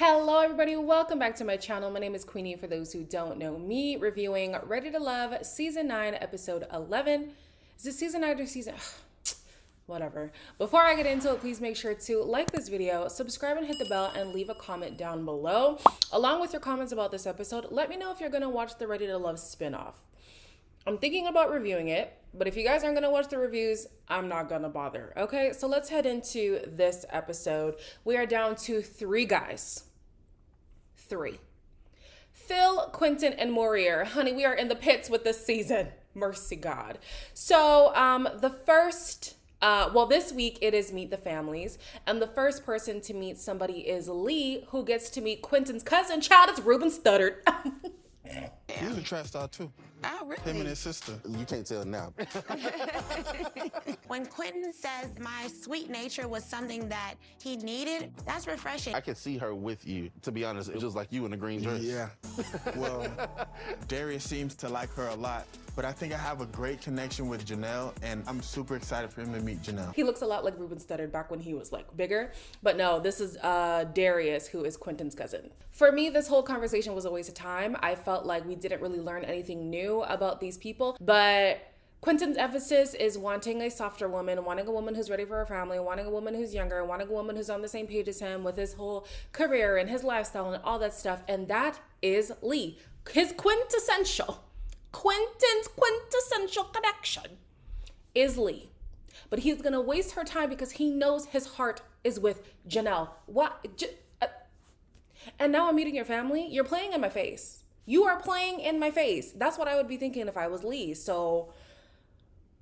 Hello everybody, welcome back to my channel. My name is Queenie for those who don't know me, reviewing Ready to Love Season 9, Episode 11. Is it Season 9 or Season... Whatever. Before I get into it, please make sure to like this video, subscribe and hit the bell, and leave a comment down below. Along with your comments about this episode, let me know if you're going to watch the Ready to Love spinoff. I'm thinking about reviewing it, but if you guys aren't going to watch the reviews, I'm not going to bother. Okay, so let's head into this episode. We are down to 3 guys. 3. Phil, Quentin, and Morier. Honey, we are in the pits with this season. Mercy God. So the first, this week it is Meet the Families. And the first person to meet somebody is Lee, who gets to meet Quentin's cousin. Child, it's Ruben Studdard. He's a trash star too. Oh, really? Him and his sister. You can't tell now. When Quentin says my sweet nature was something that he needed, that's refreshing. I can see her with you. To be honest, it's just like you in a green dress. Yeah. Well, Darius seems to like her a lot, but I think I have a great connection with Janelle, and I'm super excited for him to meet Janelle. He looks a lot like Ruben Studdard back when he was like bigger, but no, this is Darius, who is Quentin's cousin. For me, this whole conversation was a waste of time. I felt like we didn't really learn anything new about these people, but Quentin's emphasis is wanting a softer woman, wanting a woman who's ready for her family, wanting a woman who's younger, wanting a woman who's on the same page as him with his whole career and his lifestyle and all that stuff. And that is Lee. His Quint's quintessential connection is Lee. But he's gonna waste her time because he knows his heart is with Janelle. And now I'm meeting your family? You're playing in my face. You are playing in my face. That's what I would be thinking if I was Lee. So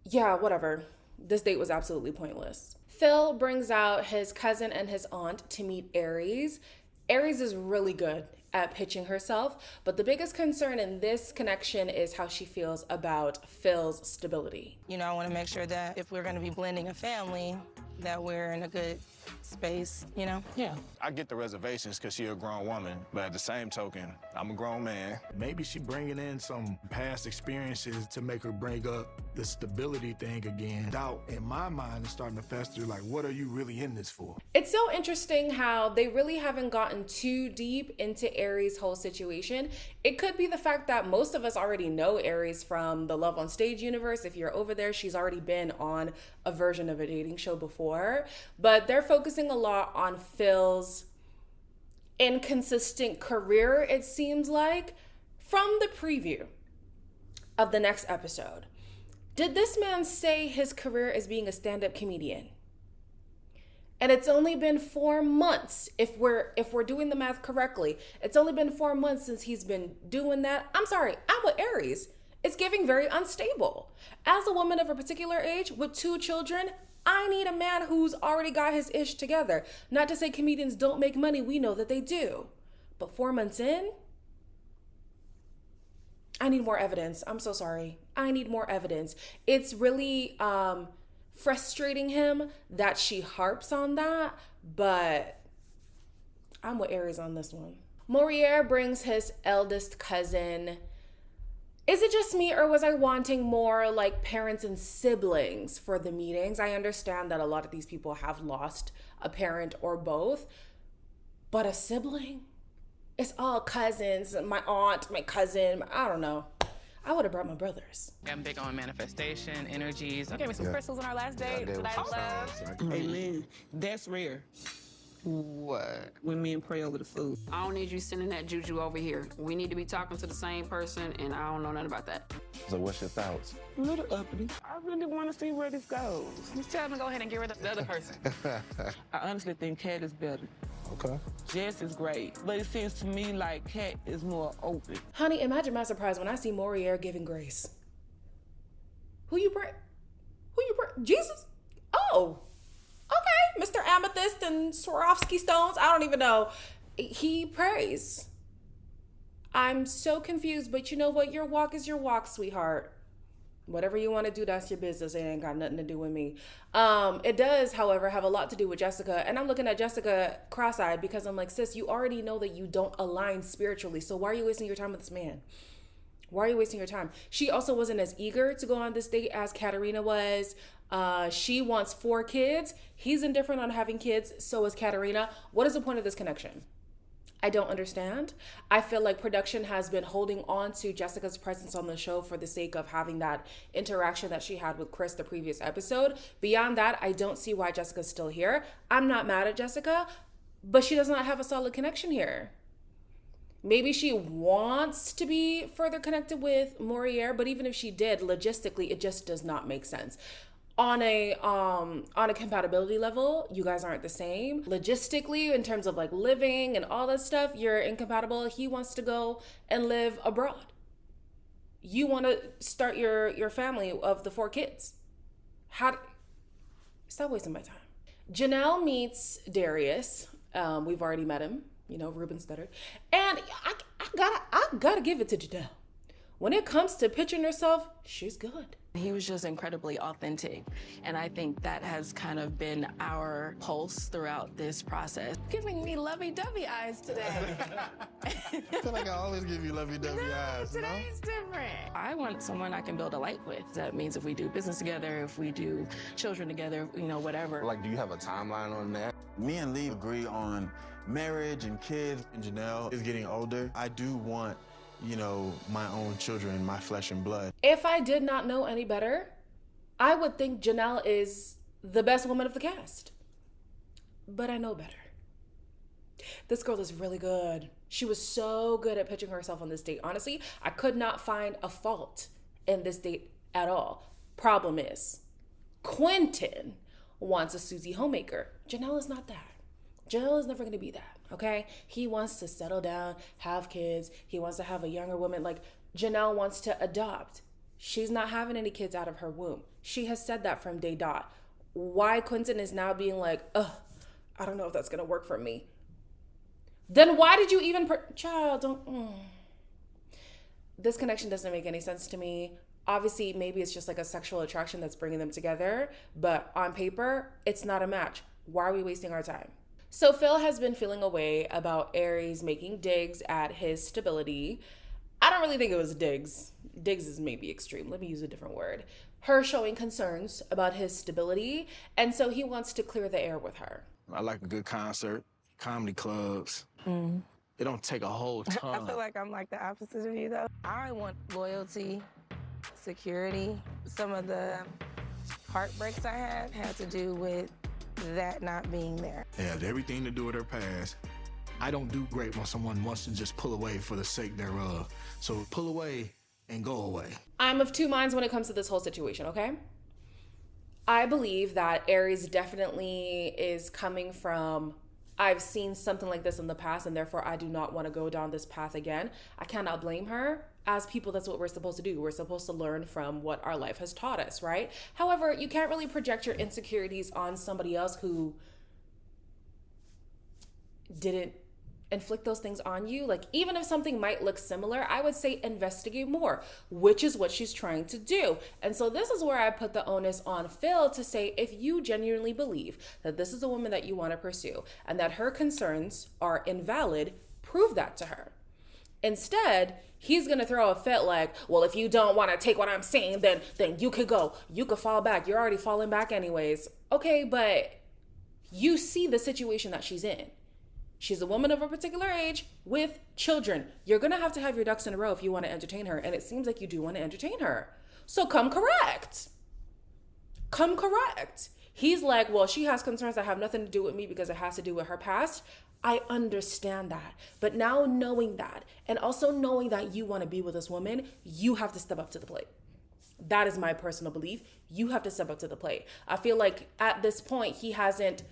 yeah, whatever. This date was absolutely pointless. Phil brings out his cousin and his aunt to meet Aries. Aries is really good at pitching herself, but the biggest concern in this connection is how she feels about Phil's stability. You know, I want to make sure that if we're going to be blending a family, that we're in a good space, you know? Yeah. I get the reservations because she's a grown woman, but at the same token, I'm a grown man. Maybe she bringing in some past experiences to make her bring up the stability thing again. Doubt in my mind is starting to fester, like, what are you really in this for? It's so interesting how they really haven't gotten too deep into Aries' whole situation. It could be the fact that most of us already know Aries from the Love on Stage universe. If you're over there, she's already been on a version of a dating show before, but they're focusing a lot on Phil's inconsistent career, it seems like. From the preview of the next episode, did this man say his career is being a stand-up comedian? And it's only been 4 months, if we're doing the math correctly, it's only been 4 months since he's been doing that. I'm sorry, I'm with Aries. It's giving very unstable. As a woman of a particular age with 2 children, I need a man who's already got his ish together. Not to say comedians don't make money, we know that they do. But 4 months in, I need more evidence. I'm so sorry. I need more evidence. It's really frustrating him that she harps on that, but I'm with Aries on this one. Morier brings his eldest cousin. Is it just me, or was I wanting more like parents and siblings for the meetings? I understand that a lot of these people have lost a parent or both, but a sibling? It's all cousins, my aunt, my cousin, I don't know. I would have brought my brothers. I'm big on manifestation, energies. You gave me some crystals on our last date. Yeah, I love. Amen. That's rare What? when men pray over the food. I don't need you sending that juju over here. We need to be talking to the same person, and I don't know nothing about that. So what's your thoughts? A little uppity. I really want to see where this goes. Just tell him to go ahead and get rid of the other person. I honestly think Kat is better. Okay. Jess is great, but it seems to me like Kat is more open. Honey, imagine my surprise when I see Morier giving grace. Who you pray? Jesus? Oh, okay. Mr. Amethyst and Swarovski stones. I don't even know. He prays. I'm so confused, but you know what? Your walk is your walk, sweetheart. Whatever you want to do, that's your business. It ain't got nothing to do with me. It does, however, have a lot to do with Jessica. And I'm looking at Jessica cross-eyed because I'm like, sis, you already know that you don't align spiritually. So why are you wasting your time with this man? Why are you wasting your time? She also wasn't as eager to go on this date as Katarina was. She wants 4 kids. He's indifferent on having kids. So is Katarina. What is the point of this connection? I don't understand. I feel like production has been holding on to Jessica's presence on the show for the sake of having that interaction that she had with Chris the previous episode. Beyond that, I don't see why Jessica's still here. I'm not mad at Jessica, but she does not have a solid connection here. Maybe she wants to be further connected with Morier, but even if she did, logistically, it just does not make sense. On a compatibility level, you guys aren't the same. Logistically, in terms of like living and all that stuff, you're incompatible. He wants to go and live abroad. You want to start your family of the 4 kids. Stop wasting my time. Janelle meets Darius. We've already met him. You know, Ruben stuttered. And I gotta give it to Janelle. When it comes to pitching herself, she's good. He was just incredibly authentic. And I think that has kind of been our pulse throughout this process. Giving me lovey-dovey eyes today. I feel like I always give you lovey-dovey eyes. Today's different. I want someone I can build a life with. That means if we do business together, if we do children together, you know, whatever. Like, do you have a timeline on that? Me and Lee agree on marriage and kids. And Janelle is getting older. I do want, you know, my own children, my flesh and blood. If I did not know any better, I would think Janelle is the best woman of the cast. But I know better. This girl is really good. She was so good at pitching herself on this date. Honestly, I could not find a fault in this date at all. Problem is, Quentin wants a Susie homemaker. Janelle is not that. Janelle is never going to be that, okay? He wants to settle down, have kids. He wants to have a younger woman. Like, Janelle wants to adopt. She's not having any kids out of her womb. She has said that from day dot. Why Quentin is now being like, I don't know if that's going to work for me. Then why did you even... Child, don't... This connection doesn't make any sense to me. Obviously, maybe it's just like a sexual attraction that's bringing them together. But on paper, it's not a match. Why are we wasting our time? So Phil has been feeling away about Aries making digs at his stability. I don't really think it was digs. Digs is maybe extreme. Let me use a different word. Her showing concerns about his stability. And so he wants to clear the air with her. I like a good concert, comedy clubs. It don't take a whole ton. I feel like I'm like the opposite of you, though. I want loyalty, security. Some of the heartbreaks I had to do with that not being there. It has everything to do with her past. I don't do great when someone wants to just pull away for the sake thereof. So pull away and go away. I'm of 2 minds when it comes to this whole situation, okay? I believe that Aries definitely is coming from, I've seen something like this in the past, and therefore I do not want to go down this path again. I cannot blame her. As people, that's what we're supposed to do. We're supposed to learn from what our life has taught us, right? However, you can't really project your insecurities on somebody else who didn't inflict those things on you. Like, even if something might look similar, I would say investigate more, which is what she's trying to do. And so this is where I put the onus on Phil to say, if you genuinely believe that this is a woman that you want to pursue and that her concerns are invalid, prove that to her. Instead, he's going to throw a fit like, well, if you don't want to take what I'm saying, then you could go. You could fall back. You're already falling back anyways. Okay, but you see the situation that she's in. She's a woman of a particular age with children. You're going to have your ducks in a row if you want to entertain her. And it seems like you do want to entertain her. So come correct. Come correct. He's like, well, she has concerns that have nothing to do with me because it has to do with her past. I understand that. But now knowing that, and also knowing that you want to be with this woman, you have to step up to the plate. That is my personal belief. You have to step up to the plate. I feel like at this point, he hasn't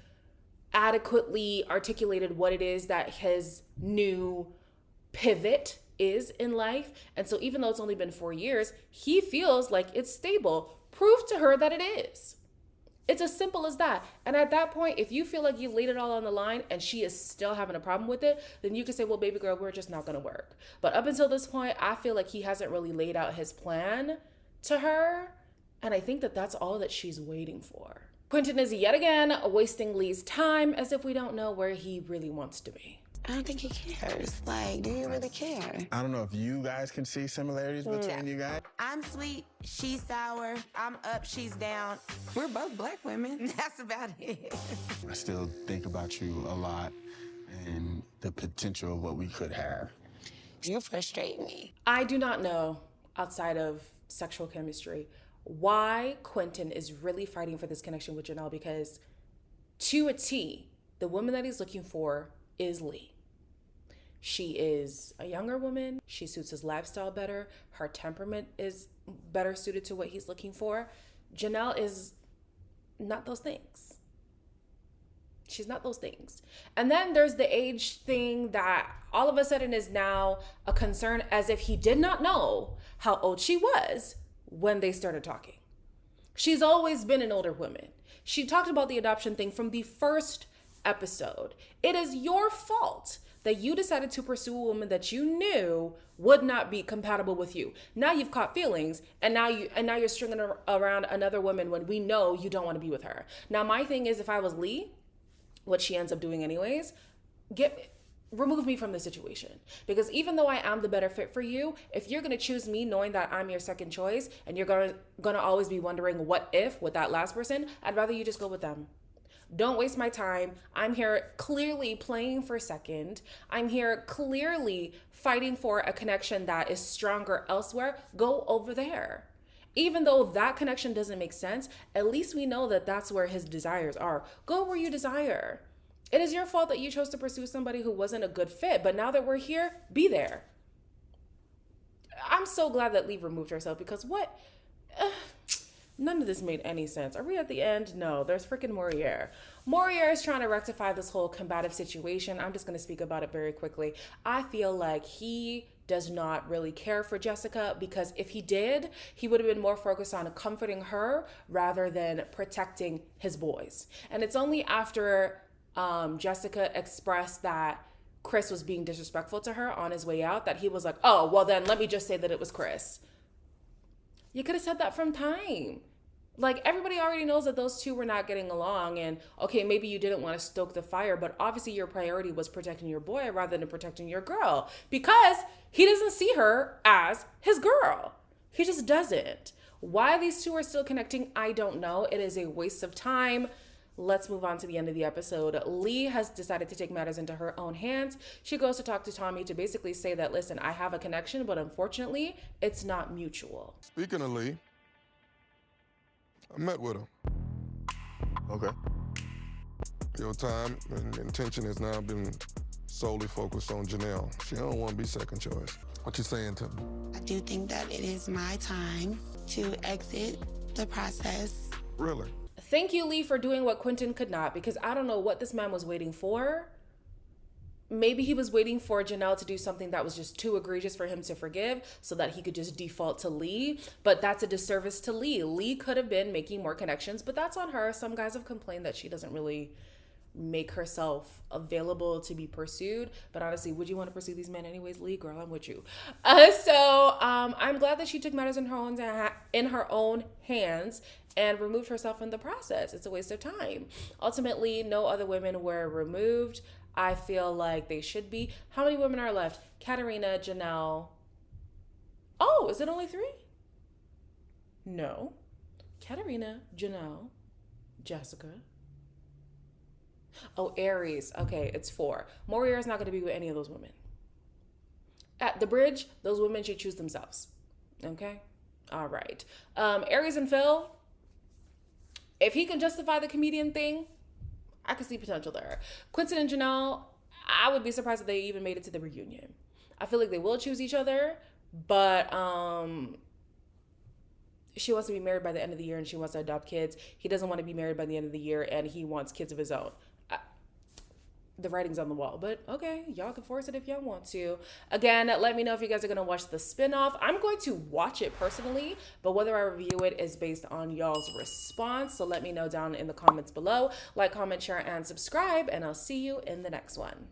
adequately articulated what it is that his new pivot is in life. And so even though it's only been 4 years, he feels like it's stable. Prove to her that it is. It's as simple as that. And at that point, if you feel like you laid it all on the line and she is still having a problem with it, then you can say, well, baby girl, we're just not going to work. But up until this point, I feel like he hasn't really laid out his plan to her. And I think that that's all that she's waiting for. Quentin is yet again wasting Lee's time as if we don't know where he really wants to be. I don't think he cares. Like, do you really care? I don't know if you guys can see similarities between you guys. I'm sweet, she's sour. I'm up, she's down. We're both black women. That's about it. I still think about you a lot, and the potential of what we could have. You frustrate me. I do not know, outside of sexual chemistry, why Quentin is really fighting for this connection with Janelle, because to a T, the woman that he's looking for is Lee. She is a younger woman. She suits his lifestyle better. Her temperament is better suited to what he's looking for. Janelle is not those things. She's not those things. And then there's the age thing that all of a sudden is now a concern, as if he did not know how old she was when they started talking. She's always been an older woman. She talked about the adoption thing from the first episode. It is your fault that you decided to pursue a woman that you knew would not be compatible with you. Now you've caught feelings, and now you're stringing around another woman when we know you don't want to be with her. Now my thing is, if I was Lee, what she ends up doing anyways, remove me from the situation. Because even though I am the better fit for you, if you're gonna choose me knowing that I'm your second choice, and you're gonna always be wondering what if with that last person, I'd rather you just go with them. Don't waste my time. I'm here clearly playing for second. I'm here clearly fighting for a connection that is stronger elsewhere. Go over there. Even though that connection doesn't make sense, at least we know that that's where his desires are. Go where you desire. It is your fault that you chose to pursue somebody who wasn't a good fit, but now that we're here, be there. I'm so glad that Lee removed herself, because none of this made any sense. Are we at the end? No, there's freaking Morier. Morier is trying to rectify this whole combative situation. I'm just going to speak about it very quickly. I feel like he does not really care for Jessica, because if he did, he would have been more focused on comforting her rather than protecting his boys. And it's only after Jessica expressed that Chris was being disrespectful to her on his way out that he was like, oh, well then let me just say that it was Chris. You could have said that from time. Like, everybody already knows that those two were not getting along, and okay, maybe you didn't want to stoke the fire, but obviously your priority was protecting your boy rather than protecting your girl, because he doesn't see her as his girl. He just doesn't. Why these two are still connecting, I don't know. It is a waste of time. Let's move on to the end of the episode. Lee has decided to take matters into her own hands. She goes to talk to Tommy to basically say that, listen, I have a connection, but unfortunately, it's not mutual. Speaking of Lee, I met with her. Okay. Your time and intention has now been solely focused on Janelle. She don't want to be second choice. What you saying to me? I do think that it is my time to exit the process. Really? Thank you, Lee, for doing what Quentin could not, because I don't know what this man was waiting for. Maybe he was waiting for Janelle to do something that was just too egregious for him to forgive so that he could just default to Lee. But that's a disservice to Lee. Lee could have been making more connections, but that's on her. Some guys have complained that she doesn't really make herself available to be pursued. But honestly, would you want to pursue these men anyways, Lee? Girl, I'm with you. I'm glad that she took matters in her own hands and removed herself from the process. It's a waste of time. Ultimately, no other women were removed. I feel like they should be. How many women are left? Katarina, Janelle. Oh, is it only 3? No. Katarina, Janelle, Jessica. Oh, Aries. Okay, it's 4. Morier is not going to be with any of those women. At the bridge, those women should choose themselves. Okay? All right. Aries and Phil, if he can justify the comedian thing, I could see potential there. Quentin and Janelle, I would be surprised if they even made it to the reunion. I feel like they will choose each other, but she wants to be married by the end of the year and she wants to adopt kids. He doesn't want to be married by the end of the year and he wants kids of his own. The writing's on the wall, but okay, y'all can force it if y'all want to. Again, let me know if you guys are going to watch the spinoff. I'm going to watch it personally, but whether I review it is based on y'all's response. So let me know down in the comments below. Like, comment, share, and subscribe, and I'll see you in the next one.